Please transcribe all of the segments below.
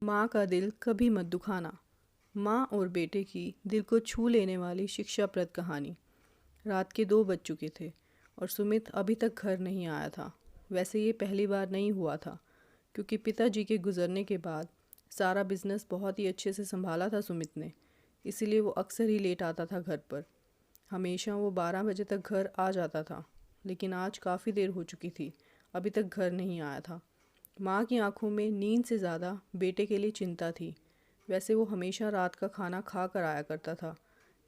माँ का दिल कभी मत दुखाना। माँ और बेटे की दिल को छू लेने वाली शिक्षाप्रद कहानी। रात के 2 बज चुके थे और सुमित अभी तक घर नहीं आया था। वैसे ये पहली बार नहीं हुआ था, क्योंकि पिताजी के गुजरने के बाद सारा बिजनेस बहुत ही अच्छे से संभाला था सुमित ने। इसीलिए वो अक्सर ही लेट आता था घर पर। हमेशा वो 12 बजे तक घर आ जाता था, लेकिन आज काफ़ी देर हो चुकी थी, अभी तक घर नहीं आया था। माँ की आंखों में नींद से ज़्यादा बेटे के लिए चिंता थी। वैसे वो हमेशा रात का खाना खा कर आया करता था,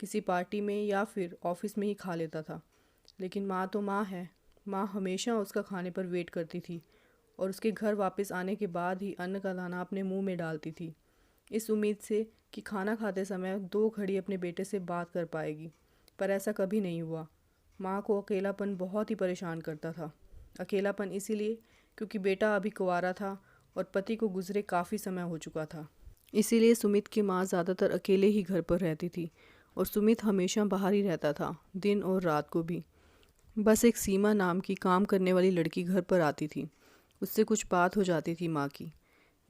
किसी पार्टी में या फिर ऑफिस में ही खा लेता था। लेकिन माँ तो माँ है। माँ हमेशा उसका खाने पर वेट करती थी और उसके घर वापस आने के बाद ही अन्न का दाना अपने मुंह में डालती थी, इस उम्मीद से कि खाना खाते समय 2 घड़ी अपने बेटे से बात कर पाएगी। पर ऐसा कभी नहीं हुआ। माँ को अकेलापन बहुत ही परेशान करता था। अकेलापन इसीलिए क्योंकि बेटा अभी कुंवारा था और पति को गुजरे काफ़ी समय हो चुका था। इसीलिए सुमित की माँ ज़्यादातर अकेले ही घर पर रहती थी और सुमित हमेशा बाहर ही रहता था, दिन और रात को भी। बस एक सीमा नाम की काम करने वाली लड़की घर पर आती थी। उससे कुछ बात हो जाती थी माँ की,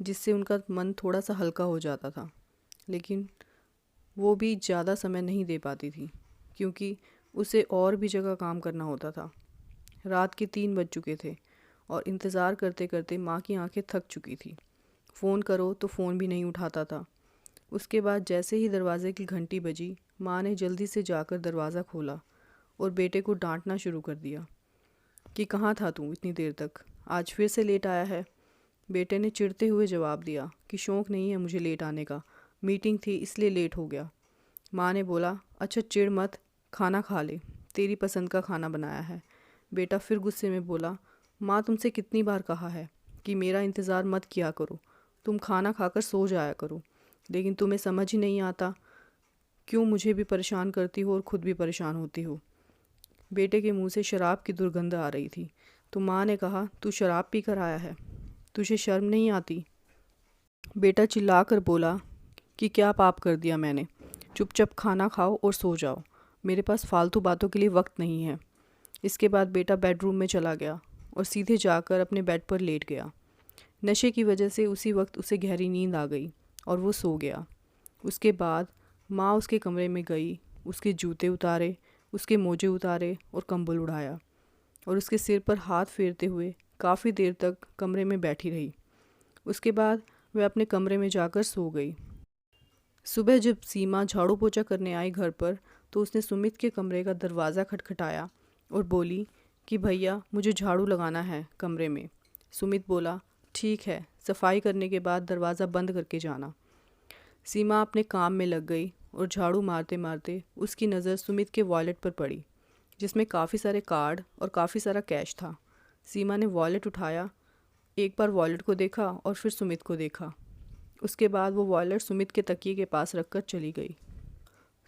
जिससे उनका मन थोड़ा सा हल्का हो जाता था। लेकिन वो भी ज़्यादा समय नहीं दे पाती थी, क्योंकि उसे और भी जगह काम करना होता था। रात के 3 बज चुके थे और इंतज़ार करते करते माँ की आंखें थक चुकी थी। फ़ोन करो तो फ़ोन भी नहीं उठाता था। उसके बाद जैसे ही दरवाज़े की घंटी बजी, माँ ने जल्दी से जाकर दरवाज़ा खोला और बेटे को डांटना शुरू कर दिया कि कहाँ था तू इतनी देर तक, आज फिर से लेट आया है। बेटे ने चिढ़ते हुए जवाब दिया कि शौक़ नहीं है मुझे लेट आने का, मीटिंग थी इसलिए लेट हो गया। माँ ने बोला, अच्छा चिढ़ मत, खाना खा ले, तेरी पसंद का खाना बनाया है। बेटा फिर गुस्से में बोला, माँ तुमसे कितनी बार कहा है कि मेरा इंतज़ार मत किया करो, तुम खाना खाकर सो जाया करो, लेकिन तुम्हें समझ ही नहीं आता क्यों मुझे भी परेशान करती हो और ख़ुद भी परेशान होती हो। बेटे के मुंह से शराब की दुर्गंध आ रही थी, तो माँ ने कहा, तू शराब पी कर आया है, तुझे शर्म नहीं आती? बेटा चिल्ला कर बोला कि क्या पाप कर दिया मैंने, चुपचाप खाना खाओ और सो जाओ, मेरे पास फालतू बातों के लिए वक्त नहीं है। इसके बाद बेटा बेडरूम में चला गया और सीधे जाकर अपने बेड पर लेट गया। नशे की वजह से उसी वक्त उसे गहरी नींद आ गई और वो सो गया। उसके बाद माँ उसके कमरे में गई, उसके जूते उतारे, उसके मोजे उतारे और कंबल उड़ाया और उसके सिर पर हाथ फेरते हुए काफ़ी देर तक कमरे में बैठी रही। उसके बाद वह अपने कमरे में जाकर सो गई। सुबह जब सीमा झाड़ू पोछा करने आई घर पर, तो उसने सुमित के कमरे का दरवाज़ा खटखटाया और बोली कि भैया मुझे झाड़ू लगाना है कमरे में। सुमित बोला, ठीक है, सफाई करने के बाद दरवाज़ा बंद करके जाना। सीमा अपने काम में लग गई और झाड़ू मारते मारते उसकी नज़र सुमित के वॉलेट पर पड़ी, जिसमें काफ़ी सारे कार्ड और काफ़ी सारा कैश था। सीमा ने वॉलेट उठाया, एक बार वॉलेट को देखा और फिर सुमित को देखा। उसके बाद वो वॉलेट सुमित के तकिए के पास रखकर चली गई।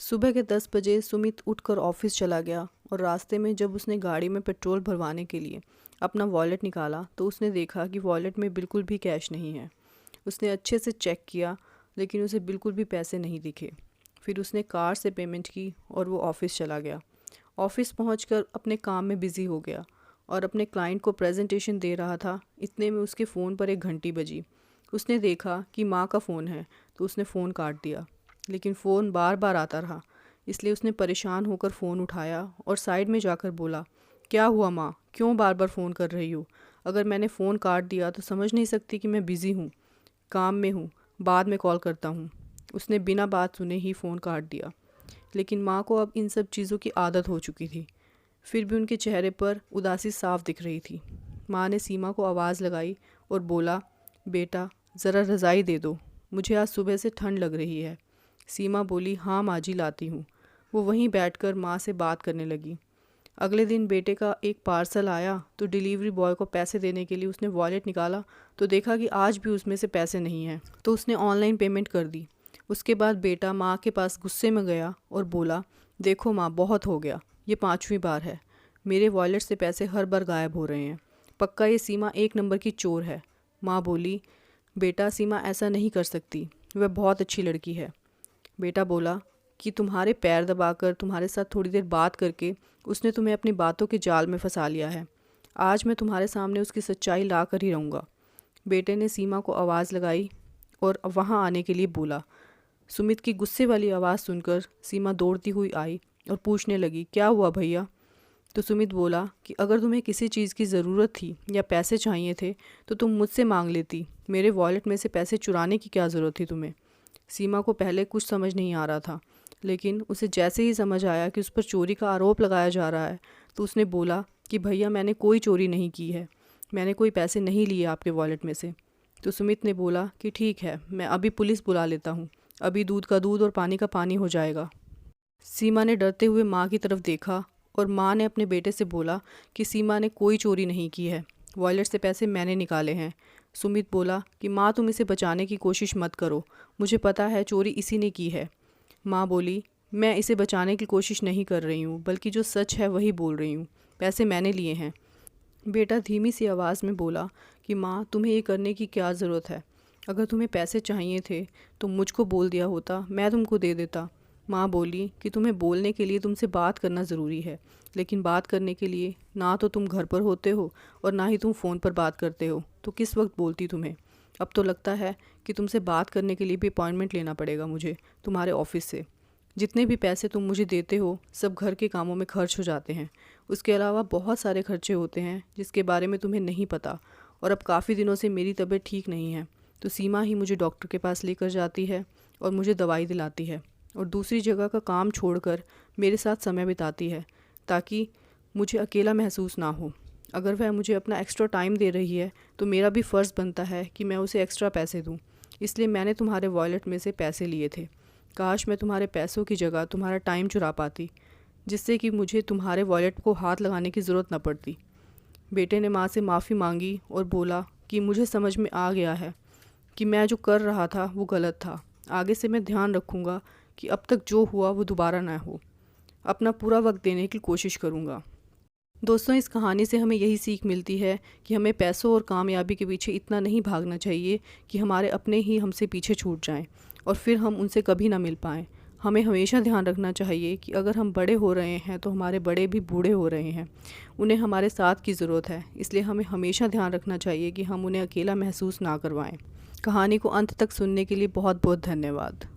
सुबह के 10 बजे सुमित उठकर ऑफिस चला गया और रास्ते में जब उसने गाड़ी में पेट्रोल भरवाने के लिए अपना वॉलेट निकाला तो उसने देखा कि वॉलेट में बिल्कुल भी कैश नहीं है। उसने अच्छे से चेक किया, लेकिन उसे बिल्कुल भी पैसे नहीं दिखे। फिर उसने कार्ड से पेमेंट की और वो ऑफ़िस चला गया। ऑफ़िस पहुंचकर अपने काम में बिज़ी हो गया और अपने क्लाइंट को प्रेजेंटेशन दे रहा था। इतने में उसके फ़ोन पर एक घंटी बजी। उसने देखा कि माँ का फ़ोन है तो उसने फ़ोन काट दिया, लेकिन फ़ोन बार बार आता रहा, इसलिए उसने परेशान होकर फ़ोन उठाया और साइड में जाकर बोला, क्या हुआ माँ, क्यों बार बार फ़ोन कर रही हो? अगर मैंने फ़ोन काट दिया तो समझ नहीं सकती कि मैं बिज़ी हूँ, काम में हूँ, बाद में कॉल करता हूँ। उसने बिना बात सुने ही फ़ोन काट दिया, लेकिन माँ को अब इन सब चीज़ों की आदत हो चुकी थी। फिर भी उनके चेहरे पर उदासी साफ दिख रही थी। माँ ने सीमा को आवाज़ लगाई और बोला, बेटा ज़रा रज़ाई दे दो, मुझे आज सुबह से ठंड लग रही है। सीमा बोली, हाँ माँ जी लाती हूँ। वो वहीं बैठकर माँ से बात करने लगी। अगले दिन बेटे का एक पार्सल आया तो डिलीवरी बॉय को पैसे देने के लिए उसने वॉलेट निकाला तो देखा कि आज भी उसमें से पैसे नहीं हैं, तो उसने ऑनलाइन पेमेंट कर दी। उसके बाद बेटा माँ के पास गुस्से में गया और बोला, देखो माँ बहुत हो गया, ये 5वीं बार है, मेरे वॉलेट से पैसे हर बार गायब हो रहे हैं, पक्का ये सीमा एक नंबर की चोर है। माँ बोली, बेटा सीमा ऐसा नहीं कर सकती, वह बहुत अच्छी लड़की है। बेटा बोला कि तुम्हारे पैर दबाकर तुम्हारे साथ थोड़ी देर बात करके उसने तुम्हें अपनी बातों के जाल में फंसा लिया है। आज मैं तुम्हारे सामने उसकी सच्चाई ला कर ही रहूँगा। बेटे ने सीमा को आवाज़ लगाई, और वहाँ आने के लिए बोला। सुमित की गुस्से वाली आवाज़ सुनकर सीमा दौड़ती हुई आई और पूछने लगी, क्या हुआ भैया? तो सुमित बोला कि अगर तुम्हें किसी चीज़ की ज़रूरत थी या पैसे चाहिए थे तो तुम मुझसे मांग लेती, मेरे वॉलेट में से पैसे चुराने की क्या ज़रूरत थी तुम्हें। सीमा को पहले कुछ समझ नहीं आ रहा था, लेकिन उसे जैसे ही समझ आया कि उस पर चोरी का आरोप लगाया जा रहा है तो उसने बोला कि भैया मैंने कोई चोरी नहीं की है, मैंने कोई पैसे नहीं लिए आपके वॉलेट में से। तो सुमित ने बोला कि ठीक है, मैं अभी पुलिस बुला लेता हूँ, अभी दूध का दूध और पानी का पानी हो जाएगा। सीमा ने डरते हुए माँ की तरफ देखा और माँ ने अपने बेटे से बोला कि सीमा ने कोई चोरी नहीं की है, वॉलेट से पैसे मैंने निकाले हैं। सुमित बोला कि माँ तुम इसे बचाने की कोशिश मत करो, मुझे पता है चोरी इसी ने की है। माँ बोली, मैं इसे बचाने की कोशिश नहीं कर रही हूँ, बल्कि जो सच है वही बोल रही हूँ, पैसे मैंने लिए हैं। बेटा धीमी सी आवाज़ में बोला कि माँ तुम्हें ये करने की क्या ज़रूरत है, अगर तुम्हें पैसे चाहिए थे तो मुझको बोल दिया होता, मैं तुमको दे देता। माँ बोली कि तुम्हें बोलने के लिए तुमसे बात करना ज़रूरी है, लेकिन बात करने के लिए ना तो तुम घर पर होते हो और ना ही तुम फ़ोन पर बात करते हो, तो किस वक्त बोलती तुम्हें। अब तो लगता है कि तुमसे बात करने के लिए भी अपॉइंटमेंट लेना पड़ेगा मुझे तुम्हारे ऑफिस से। जितने भी पैसे तुम मुझे देते हो सब घर के कामों में खर्च हो जाते हैं, उसके अलावा बहुत सारे खर्चे होते हैं जिसके बारे में तुम्हें नहीं पता। और अब काफ़ी दिनों से मेरी तबीयत ठीक नहीं है, तो सीमा ही मुझे डॉक्टर के पास लेकर जाती है और मुझे दवाई दिलाती है और दूसरी जगह का काम छोड़कर मेरे साथ समय बिताती है, ताकि मुझे अकेला महसूस ना हो। अगर वह मुझे अपना एक्स्ट्रा टाइम दे रही है तो मेरा भी फ़र्ज़ बनता है कि मैं उसे एक्स्ट्रा पैसे दूँ। इसलिए मैंने तुम्हारे वॉलेट में से पैसे लिए थे। काश मैं तुम्हारे पैसों की जगह तुम्हारा टाइम चुरा पाती, जिससे कि मुझे तुम्हारे वॉलेट को हाथ लगाने की ज़रूरत न पड़ती। बेटे ने माँ से माफ़ी मांगी और बोला कि मुझे समझ में आ गया है कि मैं जो कर रहा था वो गलत था। आगे से मैं ध्यान रखूँगा कि अब तक जो हुआ वो दोबारा ना हो। अपना पूरा वक्त देने की कोशिश करूँगा। दोस्तों, इस कहानी से हमें यही सीख मिलती है कि हमें पैसों और कामयाबी के पीछे इतना नहीं भागना चाहिए कि हमारे अपने ही हमसे पीछे छूट जाएं और फिर हम उनसे कभी ना मिल पाएं। हमें हमेशा ध्यान रखना चाहिए कि अगर हम बड़े हो रहे हैं तो हमारे बड़े भी बूढ़े हो रहे हैं, उन्हें हमारे साथ की ज़रूरत है। इसलिए हमें हमेशा ध्यान रखना चाहिए कि हम उन्हें अकेला महसूस ना करवाएं। कहानी को अंत तक सुनने के लिए बहुत बहुत धन्यवाद।